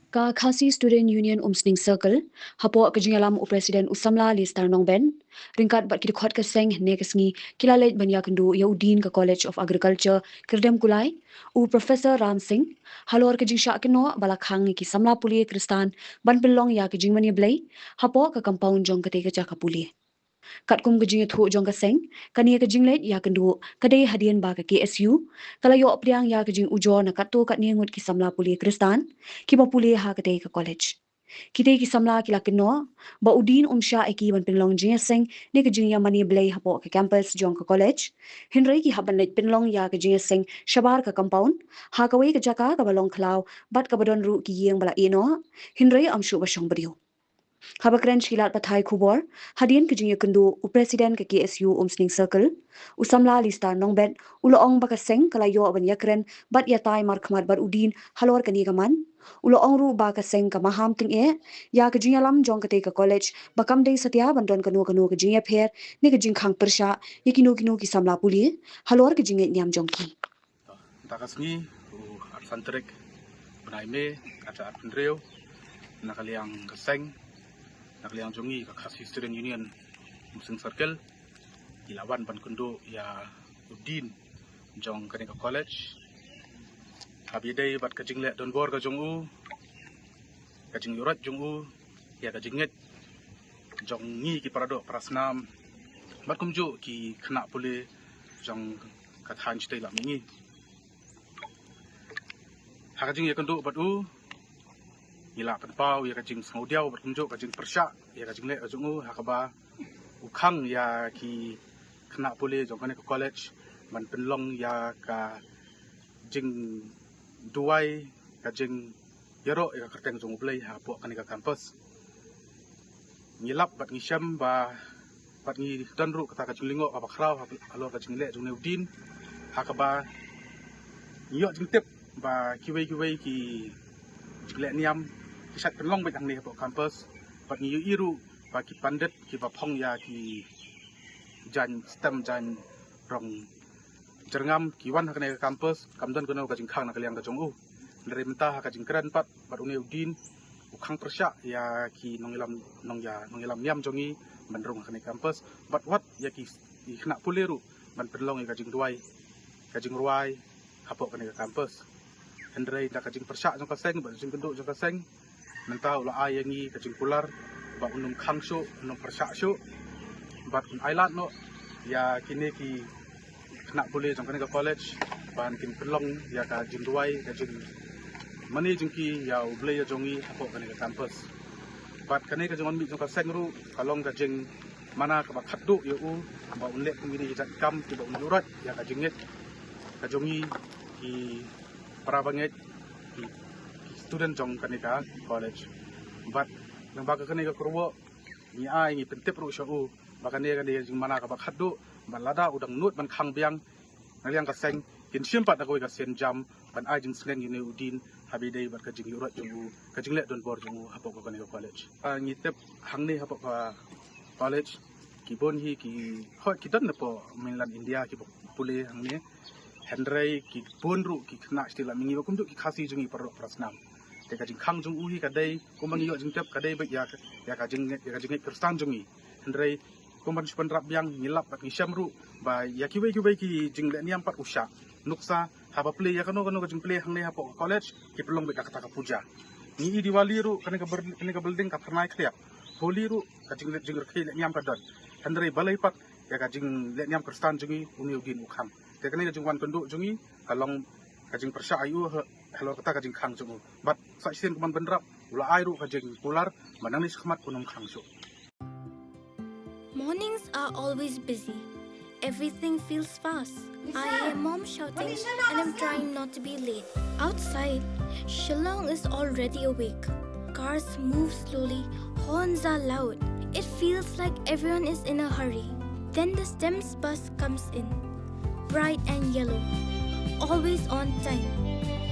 Ka Khasi Student Union Umsning Circle, hapo kejingalam u Presiden Usamla Listar Nongben, ringkat bat kidkhot ka seng ne kesngi kilalet banya kendu Yaudin ka College of Agriculture Kirdem Kulai, u Professor Ram Singh, halor kejing syak keno balakhang ki samla puli Kristan ban pelong ya kejing mani blai, hapo ka compound jong kete ka ka puli. Kat kum kejing thu jong ka seng, kania kejing let ya kendu kadai hadian ba ka KSU, kalayo priang ya kejing ujo na katto kat niangut ki samla puli Kristan, ki ba puli ha kadai ka college. Kita ki samla ki lakino, ba udin umsya eki ban pinlong jing seng ni kejing ya mani blai hapo ka campus jong ka college, hinrai ki haban let pinlong ya kejing seng shabar ka compound, ha kawai ka jaka ka balong klau, bat ka badon ru ki yeng bala ino, hinrai amshu ba syong beriu. Habakren shilat pathai kubor, hadian kejing kendu u presiden ke KSU Umsning Circle, usamla listar nongbet, uloong bakaseng kalayo aban yakren, bat yatai markmat bar udin halor kani gaman, uloong ru bakaseng ka maham ting ya kejing alam jong kate ka college, bakam day satya bandon kanu kejing ya pher, ni kejing khang persha, yakinu ki samla puli, halor kejing nyam jong ki. Takasni arsanterik benaime kaca arpendreo nakaliang keseng nakaliang jongi ka Khasi Student Union Umsning Circle ilawan ban kundo ya udin jong kanika college habidai bat kajing le don bor ka jongu kajing yurat jongu ya kajinget jongi ki parado prasnam bat kumju ki khna pule jong kathan chtai la mingi hakajing ya kendo batu ila penpau ya kajing saudiau berkunjuk kajing persyak ya kajing le ajungu hakaba ukhang ya ki kena pule jongkane ke college man penlong ya ka jing duai kajing yaro ya kerteng jongu play ha po kanika campus ngilap bat ngisham ba bat ngi danru kata kajing lingo ka bakrau alo kajing le jongu udin hakaba nyok jing tip ba kiwei ki le niam kisat penlong bet ang ne po campus pat ngi iru ba ki pandet ki ba phong ya ki jan stem jan rong jerngam ki wan hakane campus kamdan kono ka jingkhang na kaliang ka jongu dari mentah ka jingkran pat bat une udin ukhang persya ya ki nongilam niam jongi bandrung hakane campus bat wat ya ki khna puleru ban penlong ka jing duai ka jing ruai hapok kane ka campus Hendrai da kajing persyak jong kaseng ba jing kenduk jong kaseng mentau la ayangi kajing pular ba unum khangso unum persyak syo bat un island no ya kini ki kena boleh jong kane ka college ban kin pelong ya ka jing duai ka jing mani jing ki ya ublei jongi hapok kane ka campus bat kane ka jong mi jong kaseng ru kalong ka jing mana ka ba khatdu yo u ba unlek ngini jat kam ki ba unurat ya ka jinget ka jongi ki para banget ki student jong kanika college but nang baga kanika kurwo ni ai ni pentep ru shu bakane kan dia mana ka bakhadu balada udang nut ban khang biang naliang ka seng kin simpat aku ka sen jam ban ai jing sleng ni udin habidai bat ka jing yurat jong ka jing le don bor jong hapok ka kanika college ni tep hang ni hapok ka college ki bon hi ki hot ki dan po mainland India ki pule hang ni Hendrai ki bonru ki kena stila mingi ba kumdu ki khasi jungi parok prasnam te ka jing khang jung uhi kadai kumangi yo jing tep kadai ba ya ka jing kristan jungi Hendrai kuman span rap yang ngilap bat ngisham ru ba ya ki jing le niam pat usha nuksa haba play ya kano ka jing play hang ne hapo college ki pelong ba kata ka puja ni diwali ru kane ka building ka pernai kliap holi ru ka jing le niam ka don Hendrai balai pat ya ka jing le niam kristan jungi uni udin ukhang tekane kajing wan penduk jungi kalong kajing persya ayu hello kata kajing khang jungu bat saksin kuman benrap ula airu kajing pular manang ni sekhmat kunum khang su. Mornings are always busy. Everything feels fast. I hear mom shouting and I'm trying not to be late. Outside, Shillong is already awake. Cars move slowly, horns are loud. It feels like everyone is in a hurry. Then the STEMS bus comes in. Bright and yellow, always on time.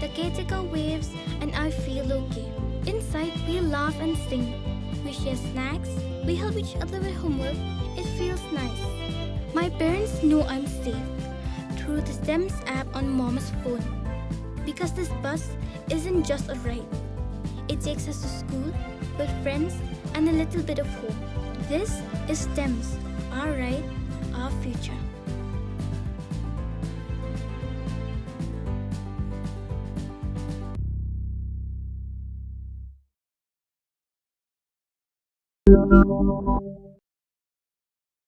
The caretaker waves and I feel okay. Inside we laugh and sing. We share snacks, we help each other with homework. It feels nice. My parents know I'm safe through the STEMS app on mom's phone. Because this bus isn't just a ride. It takes us to school with friends and a little bit of hope. This is STEMS, our right, our future.